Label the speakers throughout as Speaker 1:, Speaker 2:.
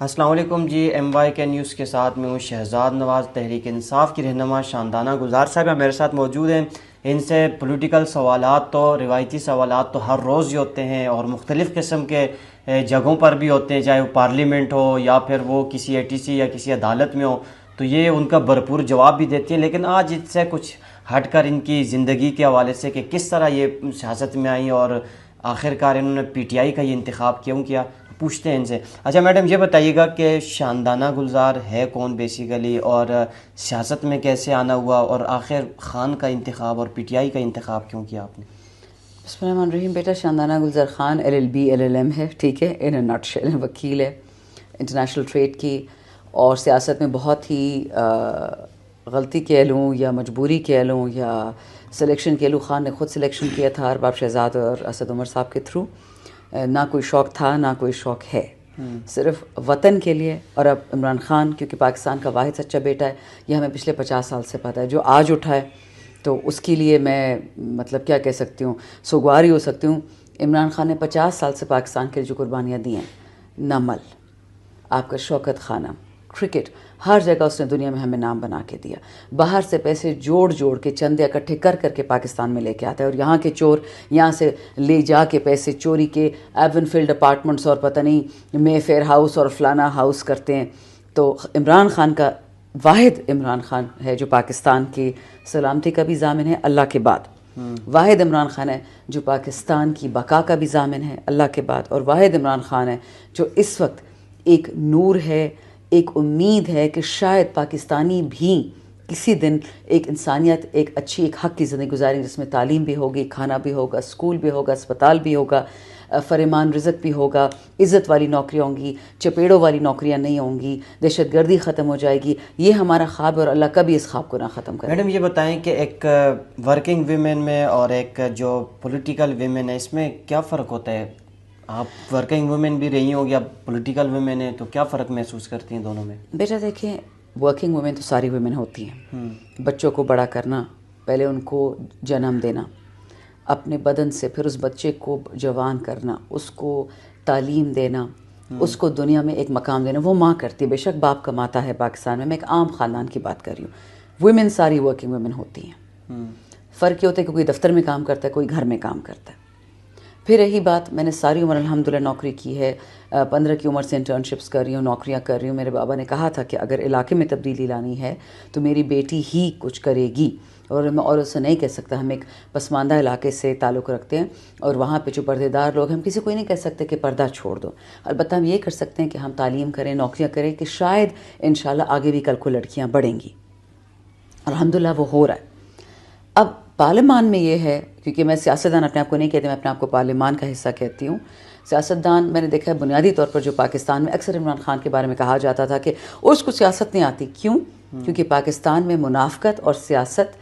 Speaker 1: السلام علیکم جی، M Y کے نیوز کے ساتھ میں ہوں شہزاد نواز، تحریک انصاف کی رہنما شاندانہ گلزار صاحب میرے ساتھ موجود ہیں۔ ان سے پولیٹیکل سوالات تو روایتی سوالات تو ہر روز ہی ہوتے ہیں اور مختلف قسم کے جگہوں پر بھی ہوتے ہیں، چاہے وہ پارلیمنٹ ہو یا پھر وہ کسی اے ٹی سی یا کسی عدالت میں ہو، تو یہ ان کا بھرپور جواب بھی دیتی ہیں۔ لیکن آج اس سے کچھ ہٹ کر ان کی زندگی کے حوالے سے کہ کس طرح یہ سیاست میں آئیں اور آخرکار انہوں نے پی ٹی آئی کا یہ انتخاب کیوں کیا، پوچھتے ہیں ان سے۔ اچھا میڈم، یہ بتائیے گا کہ شاندانہ گلزار ہے کون بیسیکلی، اور سیاست میں کیسے آنا ہوا، اور آخر خان کا انتخاب اور پی ٹی آئی کا انتخاب کیوں کیا آپ نے؟
Speaker 2: بسم اللہ الرحمن الرحیم۔ بیٹا شاندانہ گلزار خان LLB LLM ہے، ٹھیک ہے، ان نٹ شیل وکیل ہے انٹرنیشنل ٹریڈ کی، اور سیاست میں بہت ہی غلطی کہہ لوں یا مجبوری کہہ لوں یا سلیکشن کہہ لوں، خان نے خود سلیکشن کیا تھا ارباب شہزاد اور اسد عمر صاحب کے تھرو۔ نہ کوئی شوق تھا نہ کوئی شوق ہے، صرف وطن کے لیے۔ اور اب عمران خان کیونکہ پاکستان کا واحد سچا بیٹا ہے، یہ ہمیں پچھلے 50 سال سے پتہ ہے، جو آج اٹھا ہے تو اس کے لیے میں مطلب کیا کہہ سکتی ہوں، سوگواری ہو سکتی ہوں۔ عمران خان نے 50 سال سے پاکستان کے لیے جو قربانیاں دی ہیں، نمل، آپ کا شوکت خانہ، کرکٹ، ہر جگہ اس نے دنیا میں ہمیں نام بنا کے دیا۔ باہر سے پیسے جوڑ کے چندے اکٹھے کر کے پاکستان میں لے کے آتا ہے، اور یہاں کے چور یہاں سے لے جا کے پیسے چوری کے ایون فیلڈ اپارٹمنٹس اور پتہ نہیں مے فیئر ہاؤس اور فلانا ہاؤس کرتے ہیں۔ تو عمران خان کا واحد عمران خان ہے جو پاکستان کی سلامتی کا بھی ضامن ہے اللہ کے بعد، واحد عمران خان ہے جو پاکستان کی بقا کا بھی ضامن ہے اللہ کے بعد، اور واحد عمران خان ہے جو اس وقت ایک نور ہے، ایک امید ہے کہ شاید پاکستانی بھی کسی دن ایک انسانیت، ایک اچھی، ایک حق کی زندگی گزاریں جس میں تعلیم بھی ہوگی، کھانا بھی ہوگا، اسکول بھی ہوگا، اسپتال بھی ہوگا، فرمان رزق بھی ہوگا، عزت والی نوکریاں ہوں گی، چپیڑوں والی نوکریاں نہیں ہوں گی، دہشت گردی ختم ہو جائے گی۔ یہ ہمارا خواب ہے اور اللہ کبھی اس خواب کو نہ ختم کرے۔
Speaker 1: میڈم یہ بتائیں کہ ایک ورکنگ ویمن میں اور ایک جو پولیٹیکل ویمن ہے، اس میں کیا فرق ہوتا ہے؟ آپ ورکنگ ویمن بھی رہی ہوں گی، اب پولیٹیکل ویمن ہے، تو کیا فرق محسوس کرتی ہیں دونوں میں؟
Speaker 2: بیٹا دیکھیں، ورکنگ وومن تو ساری ویمن ہوتی ہیں، بچوں کو بڑا کرنا، پہلے ان کو جنم دینا، اپنے بدن سے، پھر اس بچے کو جوان کرنا، اس کو تعلیم دینا، اس کو دنیا میں ایک مقام دینا، وہ ماں کرتی ہے۔ بے شک باپ کماتا ہے پاکستان میں، ایک عام خاندان کی بات کر رہی ہوں، ویمن ساری ورکنگ ویمن ہوتی ہیں۔ فرق یہ ہوتا ہے کہ کوئی دفتر میں کام کرتا ہے، کوئی گھر میں کام کرتا ہے۔ پھر رہی بات، میں نے ساری عمر الحمدللہ نوکری کی ہے، 15 کی عمر سے انٹرنشپس کر رہی ہوں، نوکریاں کر رہی ہوں۔ میرے بابا نے کہا تھا کہ اگر علاقے میں تبدیلی لانی ہے تو میری بیٹی ہی کچھ کرے گی، اور میں اور اسے نہیں کہہ سکتا۔ ہم ایک پسماندہ علاقے سے تعلق رکھتے ہیں، اور وہاں پہ جو پردے دار لوگ ہیں، ہم کسی کو نہیں کہہ سکتے کہ پردہ چھوڑ دو۔ البتہ ہم یہ کر سکتے ہیں کہ ہم تعلیم کریں، نوکریاں کریں، کہ شاید انشاءاللہ آگے بھی کل کو لڑکیاں بڑھیں گی۔ الحمدللہ وہ ہو رہا ہے۔ اب پارلیمان میں یہ ہے، کیونکہ میں سیاستدان اپنے آپ کو نہیں کہتی، میں اپنے آپ کو پارلیمان کا حصہ کہتی ہوں۔ سیاستدان میں نے دیکھا ہے بنیادی طور پر جو پاکستان میں اکثر عمران خان کے بارے میں کہا جاتا تھا کہ اس کو سیاست نہیں آتی، کیوں؟ کیونکہ پاکستان میں منافقت اور سیاست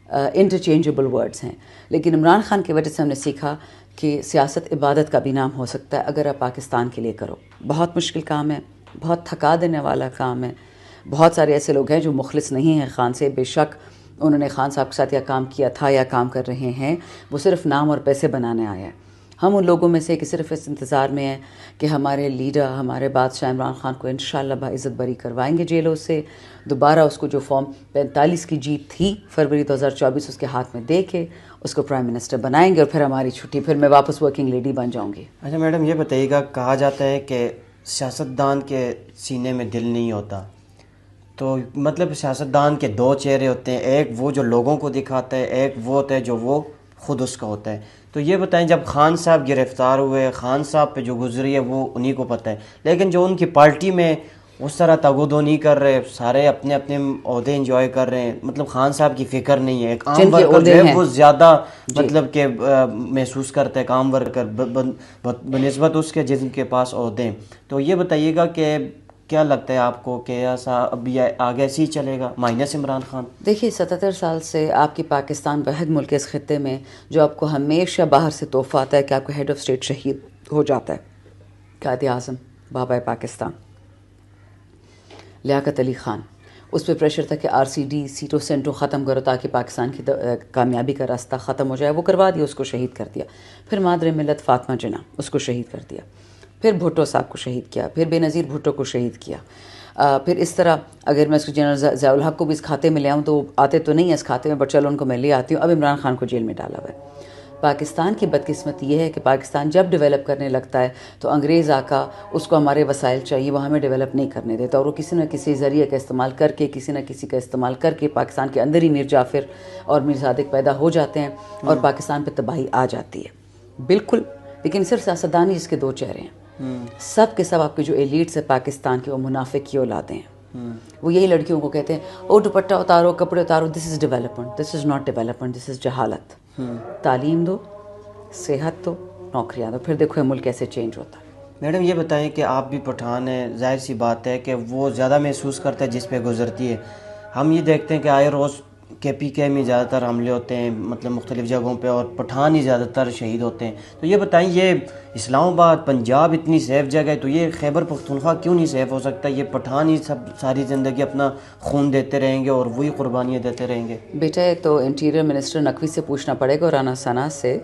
Speaker 2: انٹرچینجبل ورڈز ہیں۔ لیکن عمران خان کی وجہ سے ہم نے سیکھا کہ سیاست عبادت کا بھی نام ہو سکتا ہے اگر آپ پاکستان کے لیے کرو۔ بہت مشکل کام ہے، بہت تھکا دینے والا کام ہے۔ بہت سارے ایسے لوگ ہیں جو مخلص نہیں ہیں خان سے، بے شک انہوں نے خان صاحب کے ساتھ یا کام کیا تھا یا کام کر رہے ہیں، وہ صرف نام اور پیسے بنانے آئے ہیں۔ ہم ان لوگوں میں سے کہ صرف اس انتظار میں ہیں کہ ہمارے لیڈر، ہمارے بادشاہ عمران خان کو انشاءاللہ باعزت بری کروائیں گے جیلوں سے، دوبارہ اس کو جو فارم 45 کی جیت تھی فروری 2024 اس کے ہاتھ میں دے کے اس کو پرائم منسٹر بنائیں گے، اور پھر ہماری چھٹی، پھر میں واپس ورکنگ لیڈی بن جاؤں گی۔
Speaker 1: اچھا میڈم یہ بتائیے گا، کہا جاتا ہے کہ سیاستدان کے سینے میں دل نہیں ہوتا، تو مطلب سیاستدان کے دو چہرے ہوتے ہیں، ایک وہ جو لوگوں کو دکھاتا ہے، ایک وہ ہوتا ہے جو وہ خود اس کا ہوتا ہے۔ تو یہ بتائیں، جب خان صاحب گرفتار ہوئے، خان صاحب پہ جو گزری ہے وہ انہی کو پتہ ہے، لیکن جو ان کی پارٹی میں اس طرح تگودو نہیں کر رہے، سارے اپنے اپنے عہدے انجوائے کر رہے ہیں، مطلب خان صاحب کی فکر نہیں ہے، ایک عام ورکر جو ہے وہ زیادہ مطلب کہ محسوس کرتا ہے، عام ورکر بنسبت اس کے جن کے پاس عہدے ہیں۔ تو یہ بتائیے گا کہ کیا لگتا ہے آپ کو کہ ایسا اب یہ آگے ایسے ہی چلے گا مائنس عمران خان؟
Speaker 2: دیکھیے 77 سال سے آپ کی پاکستان واحد ملک اس خطے میں جو آپ کو ہمیشہ باہر سے تحفہ آتا ہے کہ آپ کو ہیڈ آف اسٹیٹ شہید ہو جاتا ہے، قائد اعظم بابا پاکستان لیاقت علی خان۔ اس پہ پریشر تھا کہ RCD سیٹوں سینٹوں ختم کرو تاکہ پاکستان کی کامیابی کا راستہ ختم ہو جائے، وہ کروا دیا، اس کو شہید کر دیا۔ پھر مادر ملت فاطمہ جناح، اس کو شہید کر دیا۔ پھر بھٹو صاحب کو شہید کیا، پھر بے نظیر بھٹو کو شہید کیا. پھر اس طرح اگر میں اس کو جنرل ضیاء الحق کو بھی اس کھاتے میں لے آؤں تو آتے تو نہیں ہیں اس کھاتے میں، بٹ چلو ان کو میں لے آتی ہوں. اب عمران خان کو جیل میں ڈالا ہوا ہے. پاکستان کی بدقسمتی یہ ہے کہ پاکستان جب ڈیولپ کرنے لگتا ہے تو انگریز آقا اس کو ہمارے وسائل چاہیے، وہ ہمیں ڈیولپ نہیں کرنے دیتا، اور وہ کسی نہ کسی ذریعے کا استعمال کر کے، کسی نہ کسی کا استعمال کر کے پاکستان کے اندر ہی میر جعفر اور میر صادق پیدا ہو جاتے ہیں اور پاکستان پہ تباہی آ جاتی ہے. بالکل. لیکن صرف سیاستدان ہی جس کے دو چہرے ہیں. سب کے سب آپ کے جو ایلیٹس ہیں پاکستان کے، وہ منافق کی اولادیں ہیں. وہ یہی لڑکیوں کو کہتے ہیں او دوپٹہ اتارو، کپڑے اتارو، this is development. This is not development, this is جہالت. تعلیم دو، صحت دو، نوکریاں دو، پھر دیکھو یہ ملک کیسے چینج ہوتا ہے.
Speaker 1: میڈم یہ بتائیں کہ آپ بھی پٹھان ہیں، ظاہر سی بات ہے کہ وہ زیادہ محسوس کرتا ہے جس پہ گزرتی ہے. ہم یہ دیکھتے ہیں کہ آئے روز KPK میں زیادہ تر حملے ہوتے ہیں، مطلب مختلف جگہوں پہ، اور پٹھان ہی زیادہ تر شہید ہوتے ہیں. تو یہ بتائیں، یہ اسلام آباد پنجاب اتنی سیف جگہ ہے، تو یہ خیبر پختونخوا کیوں نہیں سیف ہو سکتا؟ یہ پٹھان ہی ساری زندگی اپنا خون دیتے رہیں گے اور وہی قربانیاں دیتے رہیں گے.
Speaker 2: بیٹا ایک تو انٹیریئر منسٹر نقوی سے پوچھنا پڑے گا اور رانا ثنا سے،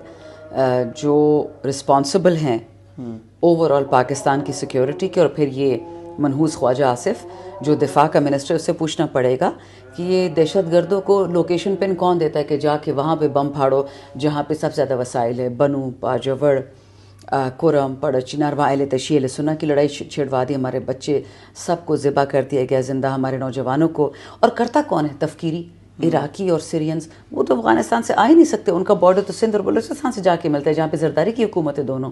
Speaker 2: جو رسپانسبل ہیں اوور آل پاکستان کی سیکیورٹی کے، اور پھر یہ منحوس خواجہ آصف جو دفاع کا منسٹر، اس سے پوچھنا پڑے گا کہ یہ دہشت گردوں کو لوکیشن پن کون دیتا ہے کہ جا کے وہاں پہ بم پھاڑو جہاں پہ سب سے زیادہ وسائل ہے. بنو، پاجوڑ، کرم، پڑ، چناروا، اہل تشیع، اہل سنہ کی لڑائی چھڑوا دی. ہمارے بچے سب کو ذبح کر دیا گیا زندہ، ہمارے نوجوانوں کو. اور کرتا کون ہے؟ تفکیری عراقی اور سیرینز. وہ تو افغانستان سے آ ہی نہیں سکتے، ان کا بارڈر تو سندھ اور بلوچستان سے جا کے ملتا ہے جہاں پہ زرداری کی حکومت ہے دونوں.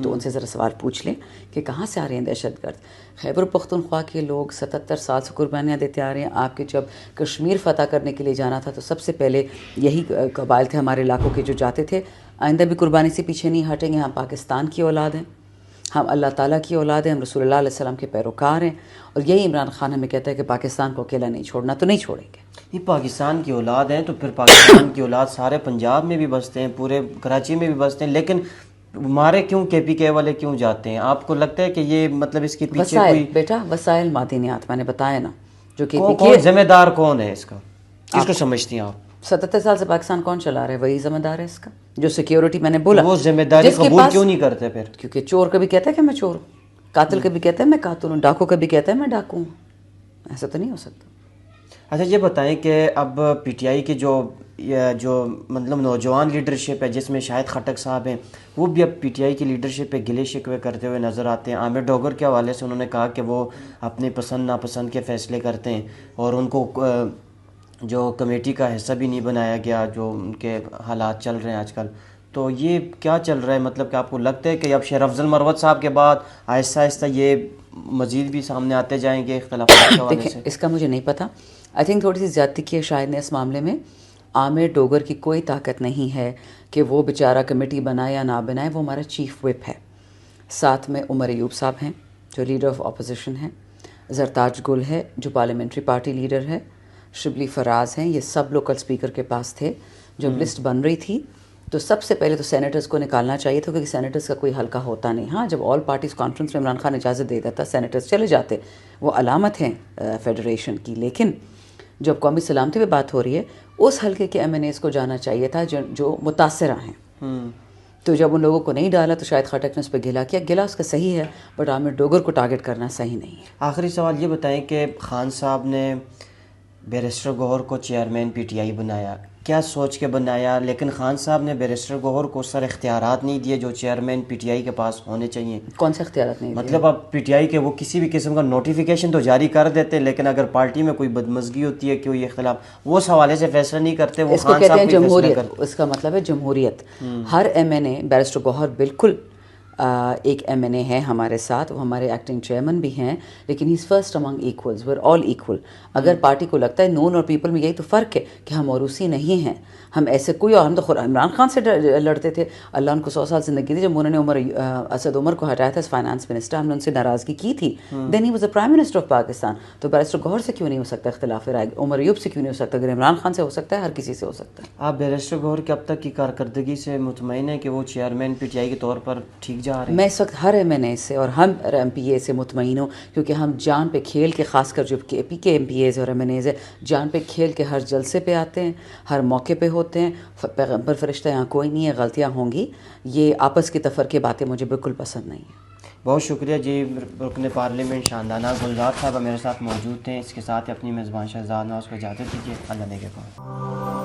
Speaker 2: تو ان سے ذرا سوال پوچھ لیں کہ کہاں سے آ رہے ہیں دہشت گرد. خیبر پختونخوا کے لوگ 77 سال سے قربانیاں دیتے آ رہے ہیں. آپ کے جب کشمیر فتح کرنے کے لیے جانا تھا تو سب سے پہلے یہی قبائل تھے ہمارے علاقوں کے جو جاتے تھے. آئندہ بھی قربانی سے پیچھے نہیں ہٹیں گے. ہم پاکستان کی اولاد ہیں، ہم اللہ تعالیٰ کی اولاد ہیں، ہم رسول اللہ علیہ السلام کے پیروکار ہیں. اور یہی عمران خان ہمیں کہتا ہے کہ پاکستان کو اکیلا نہیں چھوڑنا، تو نہیں چھوڑیں گے.
Speaker 1: یہ پاکستان کی اولاد ہیں تو پھر پاکستان کی اولاد سارے پنجاب میں بھی بستے ہیں، پورے کراچی میں بھی بستے ہیں، لیکن ہمارے کیوں KPK والے کیوں جاتے ہیں؟ آپ کو لگتا ہے کہ یہ مطلب اس کے پیچھے کوئی
Speaker 2: بیٹا وسائل معدنیات میں نے بتایا نا، جو
Speaker 1: کون ذمہ دار کون ہے اس کا؟ کس کو سمجھتی ہیں آپ؟
Speaker 2: 77 سال سے پاکستان کون چلا رہا ہے؟ وہی ذمہ دار ہے اس کا. جو سیکیورٹی میں نے بولا،
Speaker 1: وہ ذمہ داری قبول کیوں نہیں کرتے پھر؟
Speaker 2: کیونکہ چور کبھی کہتا ہے کہ میں چور ہوں، قاتل کبھی کہتا ہے میں قاتل ہوں، ڈاکو کبھی کہتا ہے میں ڈاکو ہوں. ایسا تو نہیں ہو سکتا.
Speaker 1: اچھا یہ بتائیں کہ اب PTI کی جو مطلب نوجوان لیڈرشپ ہے، جس میں شاہد خٹک صاحب ہیں، وہ بھی اب PTI کی لیڈرشپ پہ گلے شکوے کرتے ہوئے نظر آتے ہیں. عامر ڈوگر کے حوالے سے انہوں نے کہا کہ وہ اپنے پسند ناپسند کے فیصلے کرتے ہیں اور ان کو جو کمیٹی کا حصہ بھی نہیں بنایا گیا، جو ان کے حالات چل رہے ہیں آج کل. تو یہ کیا چل رہا ہے؟ مطلب کہ آپ کو لگتا ہے کہ اب شیر افضل مروت صاحب کے بعد آہستہ آہستہ یہ مزید بھی سامنے آتے جائیں گے اختلافات کے حوالے سے؟
Speaker 2: دیکھیں اس کا مجھے نہیں پتہ. آئی تھنک تھوڑی سی زیادتی کی ہے شاید نے اس معاملے میں. عامر ڈوگر کی کوئی طاقت نہیں ہے کہ وہ بیچارہ کمیٹی بنائے یا نہ بنائے. وہ ہمارا چیف وپ ہے. ساتھ میں عمر ایوب صاحب ہیں جو لیڈر آف اپوزیشن ہیں، زرتاج گل ہے جو پارلیمنٹری پارٹی لیڈر ہے، شبلی فراز ہیں. یہ سب لوکل اسپیکر کے پاس تھے. جب لسٹ بن رہی تھی تو سب سے پہلے تو سینیٹرز کو نکالنا چاہیے تھا، کیونکہ سینیٹرز کا کوئی حلقہ ہوتا نہیں. ہاں جب آل پارٹیز کانفرنس میں عمران خان اجازت دے دیتا سینیٹرز چلے جاتے، وہ علامت ہیں فیڈریشن کی. لیکن جب قومی سلامتی پہ بات ہو رہی ہے، اس حلقے کے MNAs کو جانا چاہیے تھا جو متاثرہ ہیں. تو جب ان لوگوں کو نہیں ڈالا تو شاید خٹک نے اس پہ گلا کیا. گلا اس کا صحیح ہے، بٹ عامر ڈوگر کو ٹارگٹ کرنا صحیح نہیں ہے.
Speaker 1: آخری سوال یہ بتائیں کہ خان صاحب نے بیرسٹر گوہر کو چیئرمین PTI بنایا، کیا سوچ کے بنایا؟ لیکن خان صاحب نے بیرسٹر گوہر کو سر اختیارات نہیں دیے جو چیئرمین PTI کے پاس ہونے چاہیے.
Speaker 2: کون سے اختیارات نہیں؟
Speaker 1: مطلب اب PTI کے وہ کسی بھی قسم کا نوٹیفیکیشن تو جاری کر دیتے، لیکن اگر پارٹی میں کوئی بدمزگی ہوتی ہے، کوئی اختلاف، وہ اس حوالے سے فیصلہ نہیں کرتے. وہ
Speaker 2: اس کو
Speaker 1: خان
Speaker 2: کہتے
Speaker 1: صاحب
Speaker 2: ہیں
Speaker 1: کوئی فیصلہ
Speaker 2: جمہوریت.
Speaker 1: کرتے.
Speaker 2: اس کا مطلب ہے جمہوریت. ہر MNA بیرسٹر گوہر بالکل ایک MNA ہے ہمارے ساتھ، وہ ہمارے ایکٹنگ چیئرمین بھی ہیں، لیکن he is first among equals. We are all equal. اگر پارٹی کو لگتا ہے نون اور پیپل میں یہی تو فرق ہے کہ ہم موروثی نہیں ہیں، ہم ایسے کوئی، اور ہم تو عمران خان سے لڑتے تھے. اللہ ان کو 100 سال زندگی دی. جب انہوں نے اسد عمر کو ہٹایا تھا فائنانس منسٹر، ہم نے ان سے ناراضگی کی تھی. Then he was a prime minister of Pakistan. تو بیرسٹر گوہر سے کیوں نہیں ہو سکتا اختلاف رائے؟ عمر ایوب سے کیوں نہیں ہو سکتا؟ اگر عمران خان سے ہو سکتا ہے، ہر کسی سے ہو سکتا ہے.
Speaker 1: آپ بیرسٹر گوہر کے اب تک کی کارکردگی سے مطمئن ہیں کہ وہ چیئرمین PTI کے طور پر ٹھیک جا رہے ہیں؟
Speaker 2: میں اس وقت ہر MNA سے اور ہم MPA سے مطمئن ہوں، کیونکہ ہم جان پہ کھیل کے، خاص کر جو PK MPAs اور MNAs ہیں، جان پہ کھیل کے ہر جلسے پہ آتے ہیں، ہر موقع پہ ہوتے ہیں. پیغمبر فرشتہ یہاں کوئی نہیں ہے، غلطیاں ہوں گی. یہ آپس کی تفرقے باتیں مجھے بالکل پسند نہیں ہیں.
Speaker 1: بہت شکریہ جی. رکن پارلیمنٹ شاندانہ گلزار صاحب میرے ساتھ موجود تھے. اس کے ساتھ اپنی میزبان شہزاد نواز کو اجازت دیجیے. اللہ نگہبان.